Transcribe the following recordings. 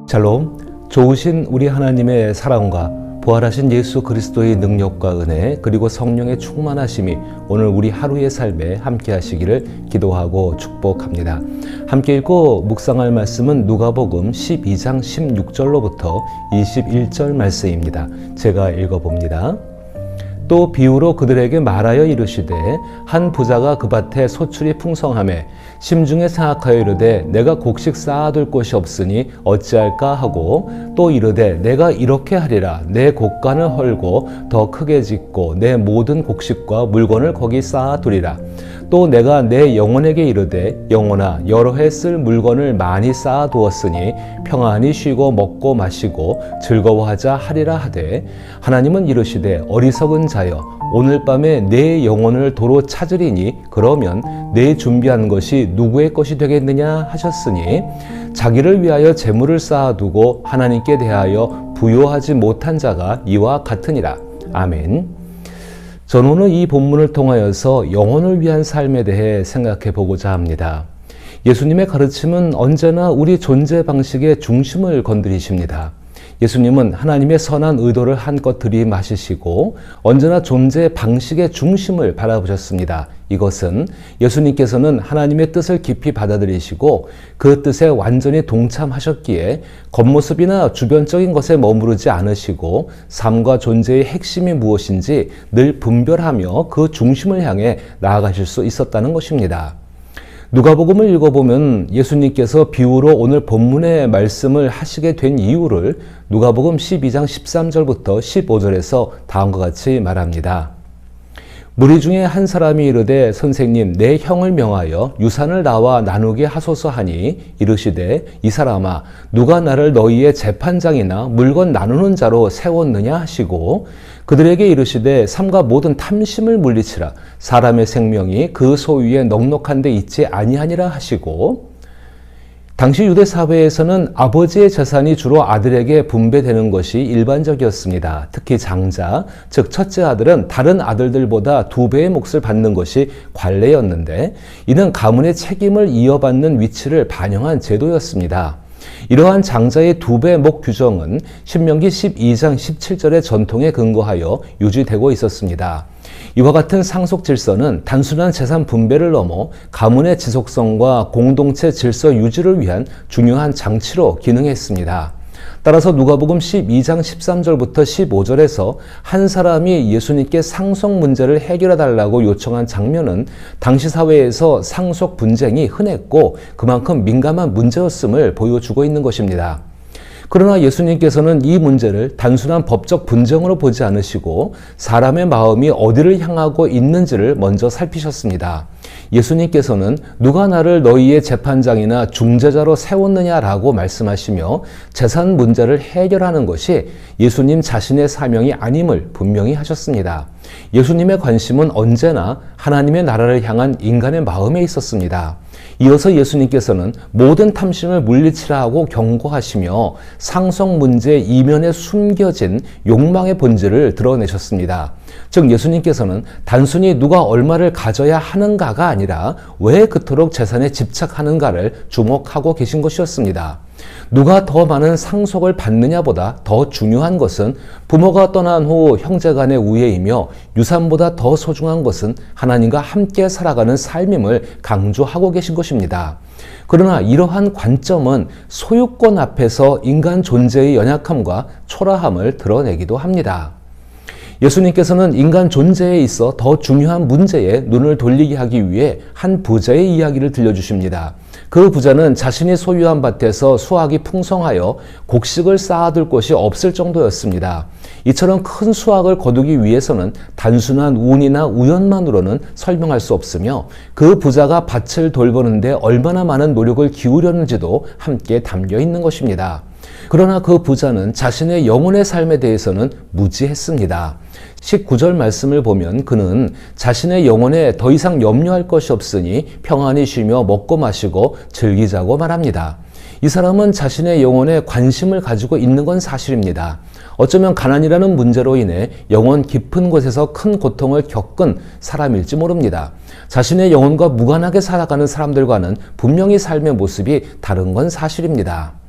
샬롬, 좋으신 우리 하나님의 사랑과 부활하신 예수 그리스도의 능력과 은혜 그리고 성령의 충만하심이 오늘 우리 하루의 삶에 함께 하시기를 기도하고 축복합니다. 함께 읽고 묵상할 말씀은 누가복음 12장 16절로부터 21절 말씀입니다. 제가 읽어봅니다. 또 비유로 그들에게 말하여 이르시되 한 부자가 그 밭에 소출이 풍성하매 심중에 생각하여 이르되 내가 곡식 쌓아둘 곳이 없으니 어찌할까 하고 또 이르되 내가 이렇게 하리라 내 곡간을 헐고 더 크게 짓고 내 모든 곡식과 물건을 거기 쌓아두리라. 또 내가 내 영혼에게 이르되 영혼아 여러 해 쓸 물건을 많이 쌓아두었으니 평안히 쉬고 먹고 마시고 즐거워하자 하리라 하되 하나님은 이르시되 어리석은 자여 오늘 밤에 내 영혼을 도로 찾으리니 그러면 내 준비한 것이 누구의 것이 되겠느냐 하셨으니 자기를 위하여 재물을 쌓아두고 하나님께 대하여 부요하지 못한 자가 이와 같으니라. 아멘. 저는 오늘 이 본문을 통하여서 영혼을 위한 삶에 대해 생각해 보고자 합니다. 예수님의 가르침은 언제나 우리 존재 방식의 중심을 건드리십니다. 예수님은 하나님의 선한 의도를 한껏 들이마시시고 언제나 존재 방식의 중심을 바라보셨습니다. 이것은 예수님께서는 하나님의 뜻을 깊이 받아들이시고 그 뜻에 완전히 동참하셨기에 겉모습이나 주변적인 것에 머무르지 않으시고 삶과 존재의 핵심이 무엇인지 늘 분별하며 그 중심을 향해 나아가실 수 있었다는 것입니다. 누가복음을 읽어보면 예수님께서 비유로 오늘 본문의 말씀을 하시게 된 이유를 누가복음 12장 13절부터 15절에서 다음과 같이 말합니다. 무리 중에 한 사람이 이르되 선생님 내 형을 명하여 유산을 나와 나누게 하소서 하니 이르시되 이 사람아 누가 나를 너희의 재판장이나 물건 나누는 자로 세웠느냐 하시고 그들에게 이르시되 삼가 모든 탐심을 물리치라 사람의 생명이 그 소유에 넉넉한 데 있지 아니하니라 하시고 당시 유대 사회에서는 아버지의 재산이 주로 아들에게 분배되는 것이 일반적이었습니다. 특히 장자, 즉 첫째 아들은 다른 아들들보다 2배의 몫을 받는 것이 관례였는데 이는 가문의 책임을 이어받는 위치를 반영한 제도였습니다. 이러한 장자의 2배 목 규정은 신명기 12장 17절의 전통에 근거하여 유지되고 있었습니다. 이와 같은 상속 질서는 단순한 재산 분배를 넘어 가문의 지속성과 공동체 질서 유지를 위한 중요한 장치로 기능했습니다. 따라서 누가복음 12장 13절부터 15절에서 한 사람이 예수님께 상속 문제를 해결해 달라고 요청한 장면은 당시 사회에서 상속 분쟁이 흔했고 그만큼 민감한 문제였음을 보여주고 있는 것입니다. 그러나 예수님께서는 이 문제를 단순한 법적 분쟁으로 보지 않으시고 사람의 마음이 어디를 향하고 있는지를 먼저 살피셨습니다. 예수님께서는 누가 나를 너희의 재판장이나 중재자로 세웠느냐라고 말씀하시며 재산 문제를 해결하는 것이 예수님 자신의 사명이 아님을 분명히 하셨습니다. 예수님의 관심은 언제나 하나님의 나라를 향한 인간의 마음에 있었습니다. 이어서 예수님께서는 모든 탐심을 물리치라 하고 경고하시며 상속 문제 이면에 숨겨진 욕망의 본질을 드러내셨습니다. 즉 예수님께서는 단순히 누가 얼마를 가져야 하는가가 아니라 왜 그토록 재산에 집착하는가를 주목하고 계신 것이었습니다. 누가 더 많은 상속을 받느냐보다 더 중요한 것은 부모가 떠난 후 형제간의 우애이며 유산보다 더 소중한 것은 하나님과 함께 살아가는 삶임을 강조하고 계신 것입니다. 그러나 이러한 관점은 소유권 앞에서 인간 존재의 연약함과 초라함을 드러내기도 합니다. 예수님께서는 인간 존재에 있어 더 중요한 문제에 눈을 돌리게 하기 위해 한 부자의 이야기를 들려주십니다. 그 부자는 자신이 소유한 밭에서 수확이 풍성하여 곡식을 쌓아둘 곳이 없을 정도였습니다. 이처럼 큰 수확을 거두기 위해서는 단순한 운이나 우연만으로는 설명할 수 없으며 그 부자가 밭을 돌보는데 얼마나 많은 노력을 기울였는지도 함께 담겨 있는 것입니다. 그러나 그 부자는 자신의 영혼의 삶에 대해서는 무지했습니다. 19절 말씀을 보면 그는 자신의 영혼에 더 이상 염려할 것이 없으니 평안히 쉬며 먹고 마시고 즐기자고 말합니다. 이 사람은 자신의 영혼에 관심을 가지고 있는 건 사실입니다. 어쩌면 가난이라는 문제로 인해 영혼 깊은 곳에서 큰 고통을 겪은 사람일지 모릅니다. 자신의 영혼과 무관하게 살아가는 사람들과는 분명히 삶의 모습이 다른 건 사실입니다.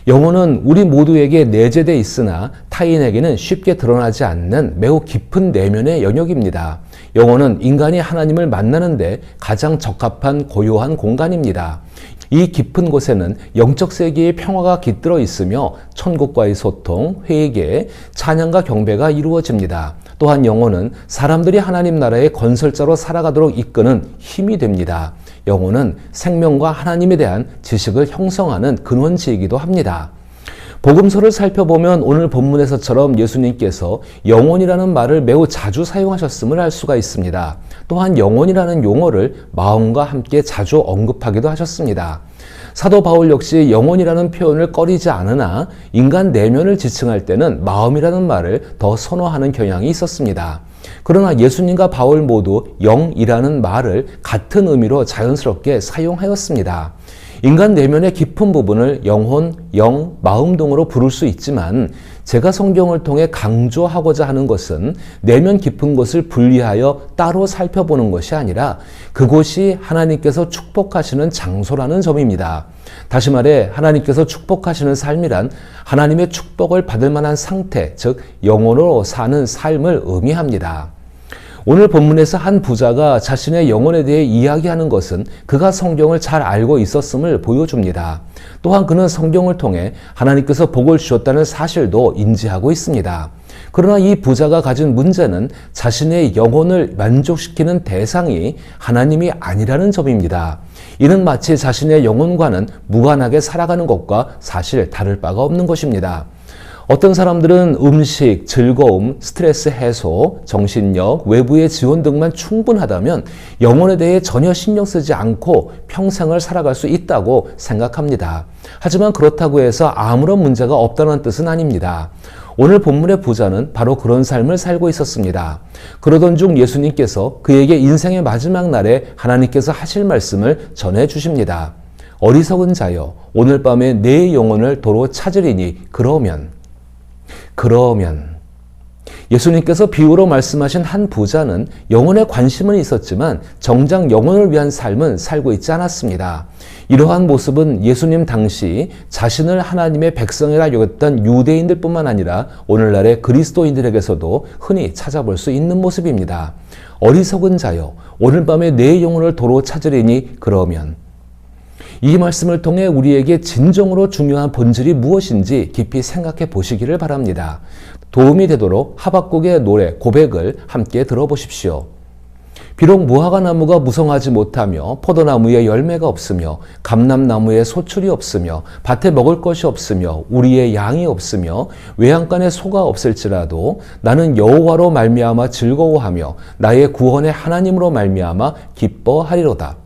영혼은 우리 모두에게 내재되어 있으나 타인에게는 쉽게 드러나지 않는 매우 깊은 내면의 영역입니다. 영혼은 인간이 하나님을 만나는데 가장 적합한 고요한 공간입니다. 이 깊은 곳에는 영적 세계의 평화가 깃들어 있으며 천국과의 소통, 회개, 찬양과 경배가 이루어집니다. 또한 영혼은 사람들이 하나님 나라의 건설자로 살아가도록 이끄는 힘이 됩니다. 영혼은 생명과 하나님에 대한 지식을 형성하는 근원지이기도 합니다. 복음서를 살펴보면 오늘 본문에서처럼 예수님께서 영혼이라는 말을 매우 자주 사용하셨음을 알 수가 있습니다. 또한 영혼이라는 용어를 마음과 함께 자주 언급하기도 하셨습니다. 사도 바울 역시 영혼이라는 표현을 꺼리지 않으나 인간 내면을 지칭할 때는 마음이라는 말을 더 선호하는 경향이 있었습니다. 그러나 예수님과 바울 모두 영이라는 말을 같은 의미로 자연스럽게 사용하였습니다. 인간 내면의 깊은 부분을 영혼, 영, 마음 등으로 부를 수 있지만 제가 성경을 통해 강조하고자 하는 것은 내면 깊은 곳을 분리하여 따로 살펴보는 것이 아니라 그곳이 하나님께서 축복하시는 장소라는 점입니다. 다시 말해 하나님께서 축복하시는 삶이란 하나님의 축복을 받을 만한 상태, 즉 영혼으로 사는 삶을 의미합니다. 오늘 본문에서 한 부자가 자신의 영혼에 대해 이야기하는 것은 그가 성경을 잘 알고 있었음을 보여줍니다. 또한 그는 성경을 통해 하나님께서 복을 주셨다는 사실도 인지하고 있습니다. 그러나 이 부자가 가진 문제는 자신의 영혼을 만족시키는 대상이 하나님이 아니라는 점입니다. 이는 마치 자신의 영혼과는 무관하게 살아가는 것과 사실 다를 바가 없는 것입니다. 어떤 사람들은 음식, 즐거움, 스트레스 해소, 정신력, 외부의 지원 등만 충분하다면 영혼에 대해 전혀 신경 쓰지 않고 평생을 살아갈 수 있다고 생각합니다. 하지만 그렇다고 해서 아무런 문제가 없다는 뜻은 아닙니다. 오늘 본문의 부자는 바로 그런 삶을 살고 있었습니다. 그러던 중 예수님께서 그에게 인생의 마지막 날에 하나님께서 하실 말씀을 전해 주십니다. 어리석은 자여, 오늘 밤에 내 영혼을 도로 찾으리니 그러면 예수님께서 비유로 말씀하신 한 부자는 영혼에 관심은 있었지만 정작 영혼을 위한 삶은 살고 있지 않았습니다. 이러한 모습은 예수님 당시 자신을 하나님의 백성이라 여겼던 유대인들 뿐만 아니라 오늘날의 그리스도인들에게서도 흔히 찾아볼 수 있는 모습입니다. 어리석은 자여, 오늘 밤에 내 영혼을 도로 찾으리니 그러면 이 말씀을 통해 우리에게 진정으로 중요한 본질이 무엇인지 깊이 생각해 보시기를 바랍니다. 도움이 되도록 하박국의 노래, 고백을 함께 들어보십시오. 비록 무화과나무가 무성하지 못하며 포도나무에 열매가 없으며 감람나무에 소출이 없으며 밭에 먹을 것이 없으며 우리의 양이 없으며 외양간에 소가 없을지라도 나는 여호와로 말미암아 즐거워하며 나의 구원의 하나님으로 말미암아 기뻐하리로다.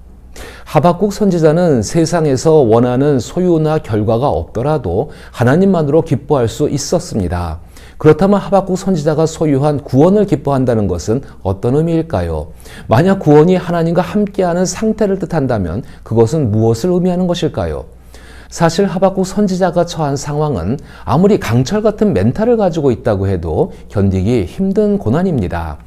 하박국 선지자는 세상에서 원하는 소유나 결과가 없더라도 하나님만으로 기뻐할 수 있었습니다. 그렇다면 하박국 선지자가 소유한 구원을 기뻐한다는 것은 어떤 의미일까요? 만약 구원이 하나님과 함께하는 상태를 뜻한다면 그것은 무엇을 의미하는 것일까요? 사실 하박국 선지자가 처한 상황은 아무리 강철 같은 멘탈을 가지고 있다고 해도 견디기 힘든 고난입니다.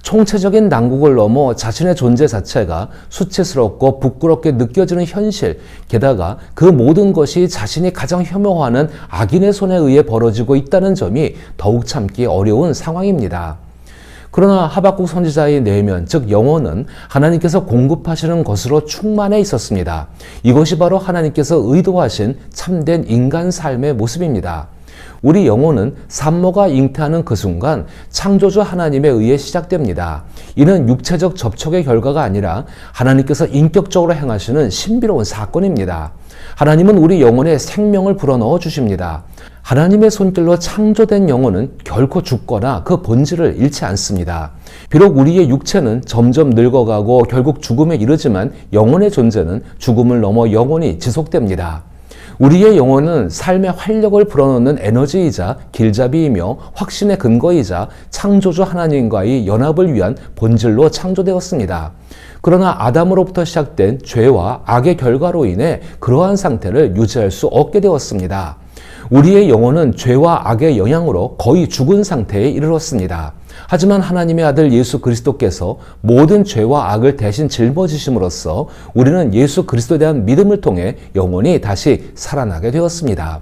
총체적인 난국을 넘어 자신의 존재 자체가 수치스럽고 부끄럽게 느껴지는 현실, 게다가 그 모든 것이 자신이 가장 혐오하는 악인의 손에 의해 벌어지고 있다는 점이 더욱 참기 어려운 상황입니다. 그러나 하박국 선지자의 내면, 즉 영혼은 하나님께서 공급하시는 것으로 충만해 있었습니다. 이것이 바로 하나님께서 의도하신 참된 인간 삶의 모습입니다. 우리 영혼은 산모가 잉태하는 그 순간 창조주 하나님에 의해 시작됩니다. 이는 육체적 접촉의 결과가 아니라 하나님께서 인격적으로 행하시는 신비로운 사건입니다. 하나님은 우리 영혼에 생명을 불어넣어 주십니다. 하나님의 손길로 창조된 영혼은 결코 죽거나 그 본질을 잃지 않습니다. 비록 우리의 육체는 점점 늙어가고 결국 죽음에 이르지만 영혼의 존재는 죽음을 넘어 영원히 지속됩니다. 우리의 영혼은 삶의 활력을 불어넣는 에너지이자 길잡이이며 확신의 근거이자 창조주 하나님과의 연합을 위한 본질로 창조되었습니다. 그러나 아담으로부터 시작된 죄와 악의 결과로 인해 그러한 상태를 유지할 수 없게 되었습니다. 우리의 영혼은 죄와 악의 영향으로 거의 죽은 상태에 이르렀습니다. 하지만 하나님의 아들 예수 그리스도께서 모든 죄와 악을 대신 짊어지심으로써 우리는 예수 그리스도에 대한 믿음을 통해 영혼이 다시 살아나게 되었습니다.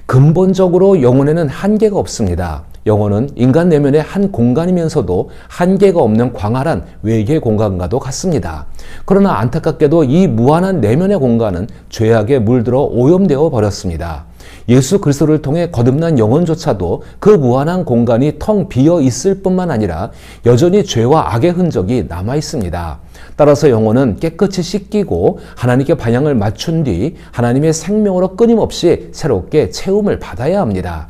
근본적으로 영혼에는 한계가 없습니다. 영혼은 인간 내면의 한 공간이면서도 한계가 없는 광활한 외계 공간과도 같습니다. 그러나 안타깝게도 이 무한한 내면의 공간은 죄악에 물들어 오염되어 버렸습니다. 예수 그리스도를 통해 거듭난 영혼조차도 그 무한한 공간이 텅 비어 있을 뿐만 아니라 여전히 죄와 악의 흔적이 남아 있습니다. 따라서 영혼은 깨끗이 씻기고 하나님께 방향을 맞춘 뒤 하나님의 생명으로 끊임없이 새롭게 채움을 받아야 합니다.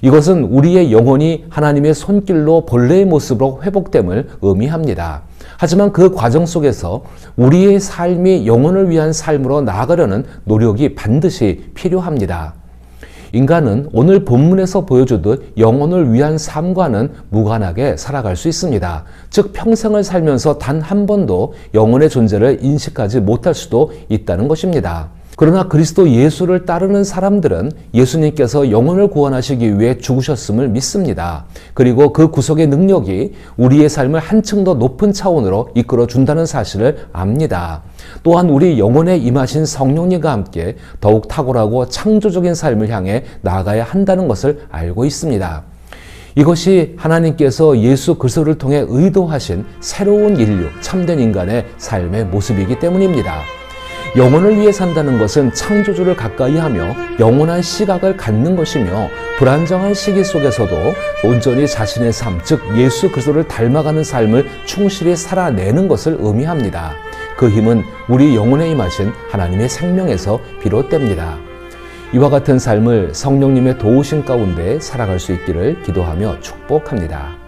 이것은 우리의 영혼이 하나님의 손길로 본래의 모습으로 회복됨을 의미합니다. 하지만 그 과정 속에서 우리의 삶이 영혼을 위한 삶으로 나아가려는 노력이 반드시 필요합니다. 인간은 오늘 본문에서 보여주듯 영혼을 위한 삶과는 무관하게 살아갈 수 있습니다. 즉 평생을 살면서 단 한 번도 영혼의 존재를 인식하지 못할 수도 있다는 것입니다. 그러나 그리스도 예수를 따르는 사람들은 예수님께서 영혼을 구원하시기 위해 죽으셨음을 믿습니다. 그리고 그 구속의 능력이 우리의 삶을 한층 더 높은 차원으로 이끌어 준다는 사실을 압니다. 또한 우리 영혼에 임하신 성령님과 함께 더욱 탁월하고 창조적인 삶을 향해 나아가야 한다는 것을 알고 있습니다. 이것이 하나님께서 예수 그리스도를 통해 의도하신 새로운 인류, 참된 인간의 삶의 모습이기 때문입니다. 영혼을 위해 산다는 것은 창조주를 가까이 하며 영원한 시각을 갖는 것이며 불안정한 시기 속에서도 온전히 자신의 삶, 즉 예수 그리스도를 닮아가는 삶을 충실히 살아내는 것을 의미합니다. 그 힘은 우리 영혼에 임하신 하나님의 생명에서 비롯됩니다. 이와 같은 삶을 성령님의 도우심 가운데 살아갈 수 있기를 기도하며 축복합니다.